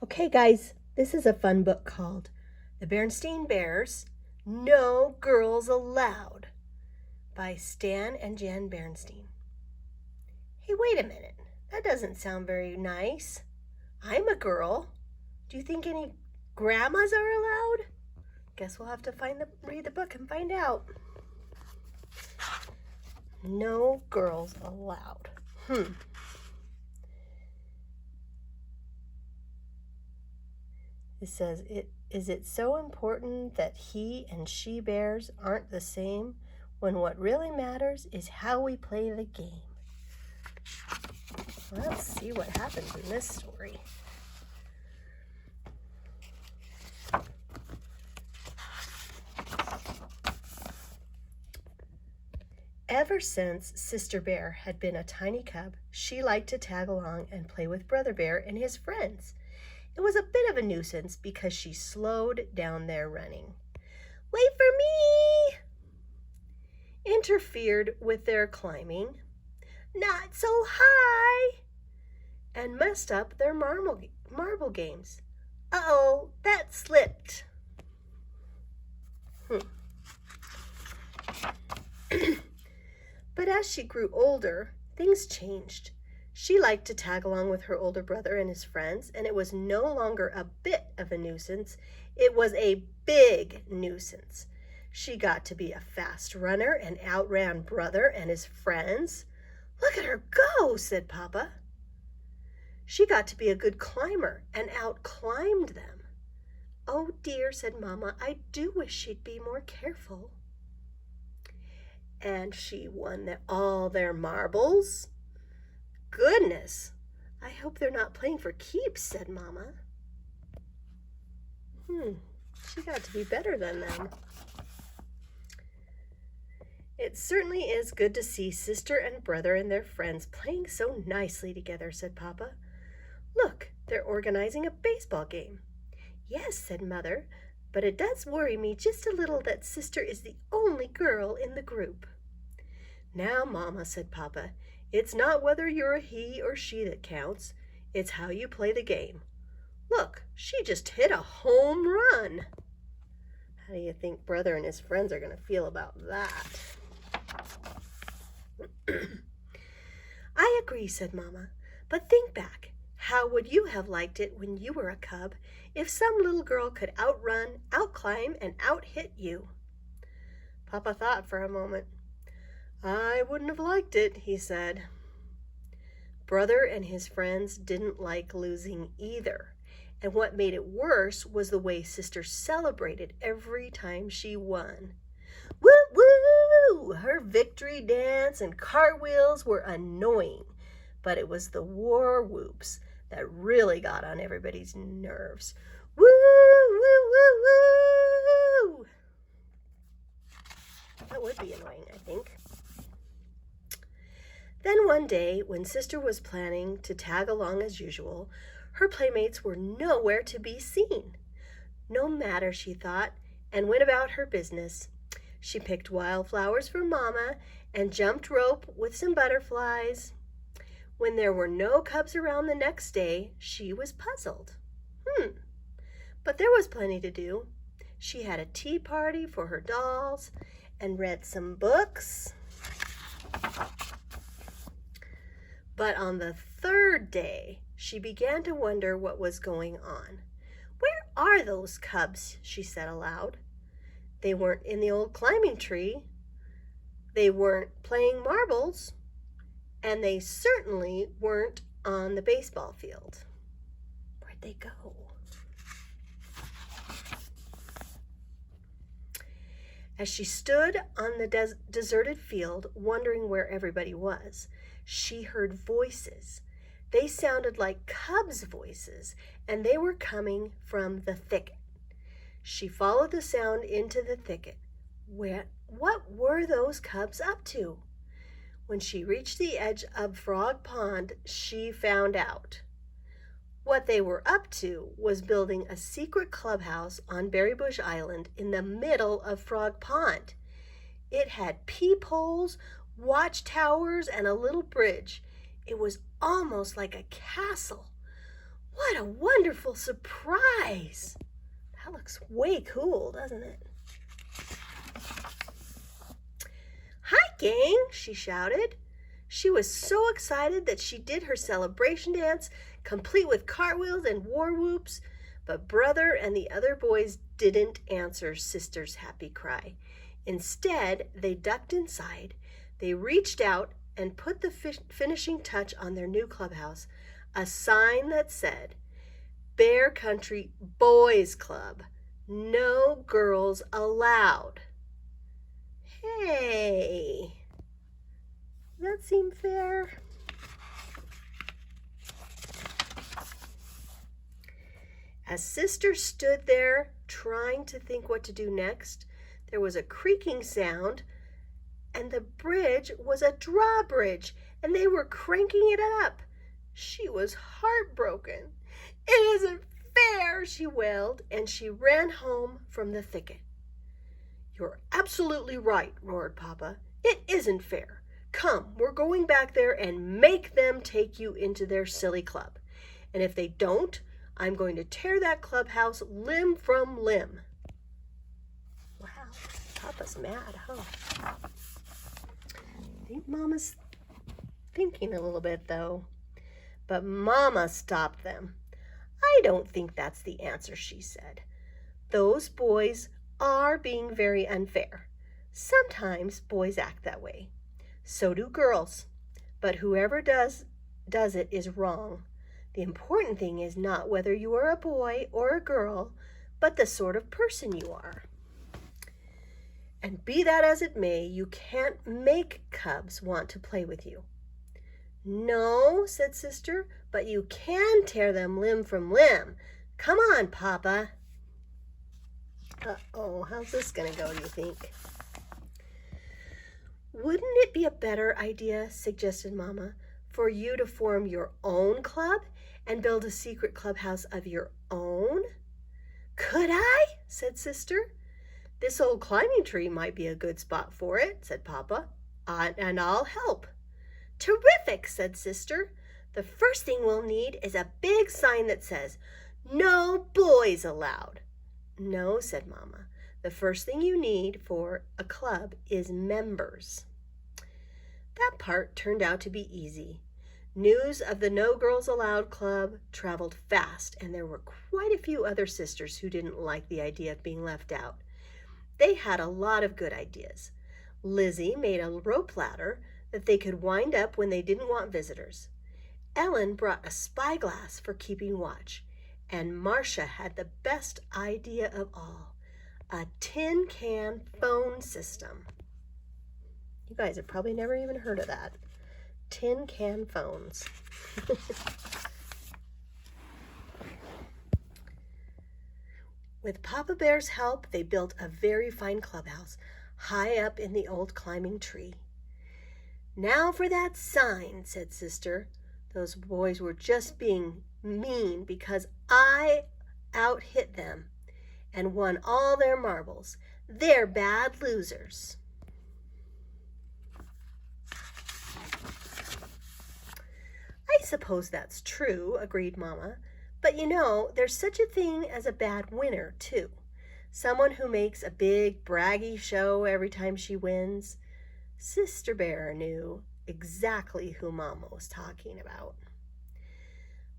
Okay, guys, this is a fun book called The Berenstain Bears, No Girls Allowed by Stan and Jan Berenstain. Hey, wait a minute. That doesn't sound very nice. I'm a girl. Do you think any grandmas are allowed? Guess we'll have to read the book and find out. No girls allowed. It says, is it so important that he and she bears aren't the same when what really matters is how we play the game? Let's see what happens in this story. Ever since Sister Bear had been a tiny cub, she liked to tag along and play with Brother Bear and his friends. It was a bit of a nuisance because she slowed down their running. Wait for me! Interfered with their climbing. Not so high! And messed up their marble games. Uh-oh, that slipped. But as she grew older, things changed. She liked to tag along with her older brother and his friends, and it was no longer a bit of a nuisance. It was a big nuisance. She got to be a fast runner and outran Brother and his friends. Look at her go, said Papa. She got to be a good climber and outclimbed them. Oh dear, said Mama, I do wish she'd be more careful. And she won all their marbles. Goodness, I hope they're not playing for keeps, said Mama. She got to be better than them. It certainly is good to see Sister and Brother and their friends playing so nicely together, said Papa. Look, they're organizing a baseball game. Yes, said Mother, but it does worry me just a little that Sister is the only girl in the group. Now, Mama, said Papa, it's not whether you're a he or she that counts. It's how you play the game. Look, she just hit a home run. How do you think Brother and his friends are going to feel about that? I agree, said Mama, but think back. How would you have liked it when you were a cub if some little girl could outrun, outclimb, and outhit you? Papa thought for a moment. I wouldn't have liked it, he said. Brother and his friends didn't like losing either, and what made it worse was the way Sister celebrated every time she won. Woo woo! Her victory dance and cartwheels were annoying, but it was the war whoops that really got on everybody's nerves. Woo woo woo woo! That would be annoying, I think. Then one day, when Sister was planning to tag along as usual, her playmates were nowhere to be seen. No matter, she thought, and went about her business. She picked wildflowers for Mama and jumped rope with some butterflies. When there were no cubs around the next day, she was puzzled. But there was plenty to do. She had a tea party for her dolls and read some books. But on the third day, she began to wonder what was going on. Where are those cubs? She said aloud. They weren't in the old climbing tree. They weren't playing marbles. And they certainly weren't on the baseball field. Where'd they go? As she stood on the deserted field, wondering where everybody was, she heard voices. They sounded like cubs' voices, and they were coming from the thicket. She followed the sound into the thicket. What were those cubs up to? When she reached the edge of Frog Pond, she found out. What they were up to was building a secret clubhouse on Berrybush Island in the middle of Frog Pond. It had peepholes, watchtowers, and a little bridge. It was almost like a castle. What a wonderful surprise! That looks way cool, doesn't it? Hi, gang, she shouted. She was so excited that she did her celebration dance, complete with cartwheels and war whoops. But Brother and the other boys didn't answer Sister's happy cry. Instead, they ducked inside. They reached out and put the finishing touch on their new clubhouse, a sign that said, Bear Country Boys Club. No girls allowed. Hey, does that seem fair? As Sister stood there trying to think what to do next, there was a creaking sound, and the bridge was a drawbridge, and they were cranking it up. She was heartbroken. It isn't fair, she wailed, and she ran home from the thicket. You're absolutely right, roared Papa. It isn't fair. Come, we're going back there and make them take you into their silly club. And if they don't, I'm going to tear that clubhouse limb from limb. Wow, Papa's mad, huh? I think Mama's thinking a little bit, though. But Mama stopped them. I don't think that's the answer, she said. Those boys are being very unfair. Sometimes boys act that way. So do girls. But whoever does it is wrong. The important thing is not whether you are a boy or a girl, but the sort of person you are. And be that as it may, you can't make cubs want to play with you. No, said Sister, but you can tear them limb from limb. Come on, Papa. Uh-oh, how's this going to go, do you think? Wouldn't it be a better idea, suggested Mama, for you to form your own club and build a secret clubhouse of your own? Could I? Said Sister. This old climbing tree might be a good spot for it, said Papa, and I'll help. Terrific, said Sister. The first thing we'll need is a big sign that says, No boys allowed. No, said Mama. The first thing you need for a club is members. That part turned out to be easy. News of the No Girls Allowed Club traveled fast, and there were quite a few other sisters who didn't like the idea of being left out. They had a lot of good ideas. Lizzie made a rope ladder that they could wind up when they didn't want visitors. Ellen brought a spyglass for keeping watch, and Marcia had the best idea of all, a tin can phone system. You guys have probably never even heard of that. Tin can phones. With Papa Bear's help, they built a very fine clubhouse high up in the old climbing tree. Now for that sign, said Sister. Those boys were just being mean because I out-hit them and won all their marbles. They're bad losers. I suppose that's true, agreed Mama. But you know, there's such a thing as a bad winner, too. Someone who makes a big, braggy show every time she wins. Sister Bear knew exactly who Mama was talking about.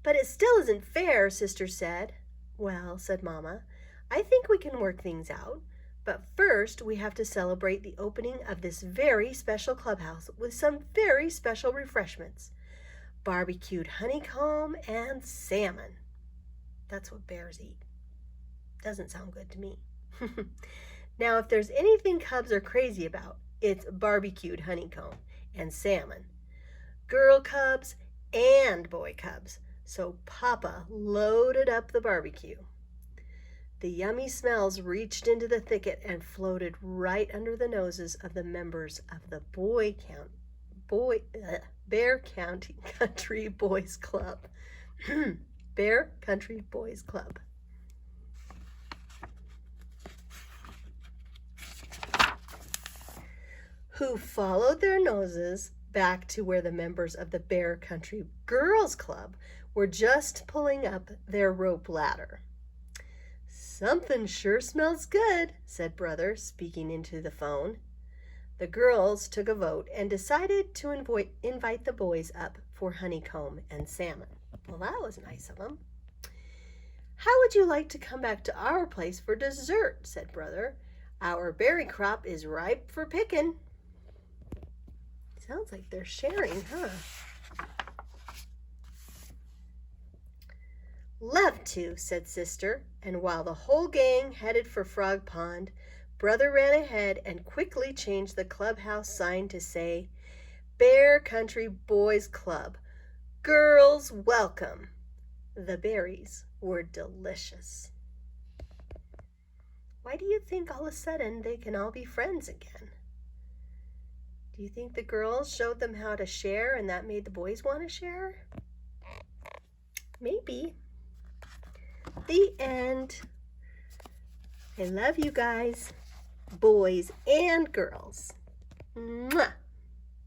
But it still isn't fair, Sister said. Well, said Mama, I think we can work things out. But first, we have to celebrate the opening of this very special clubhouse with some very special refreshments. Barbecued honeycomb and salmon. That's what bears eat. Doesn't sound good to me. Now, if there's anything cubs are crazy about, it's barbecued honeycomb and salmon. Girl cubs and boy cubs. So Papa loaded up the barbecue. The yummy smells reached into the thicket and floated right under the noses of the members of the Bear Country Boys Club. Bear Country Boys Club. Who followed their noses back to where the members of the Bear Country Girls Club were just pulling up their rope ladder. "Something sure smells good," said Brother, speaking into the phone. The girls took a vote and decided to invite the boys up for honeycomb and salmon. Well, that was nice of them. "How would you like to come back to our place for dessert?" said Brother. "Our berry crop is ripe for picking." Sounds like they're sharing, huh? "Love to," said Sister, and while the whole gang headed for Frog Pond, Brother ran ahead and quickly changed the clubhouse sign to say, "Bear Country Boys Club. Girls welcome." The berries were delicious. Why do you think all of a sudden they can all be friends again? Do you think the girls showed them how to share and that made the boys want to share? Maybe. The end. I love you guys, boys and girls. Mwah.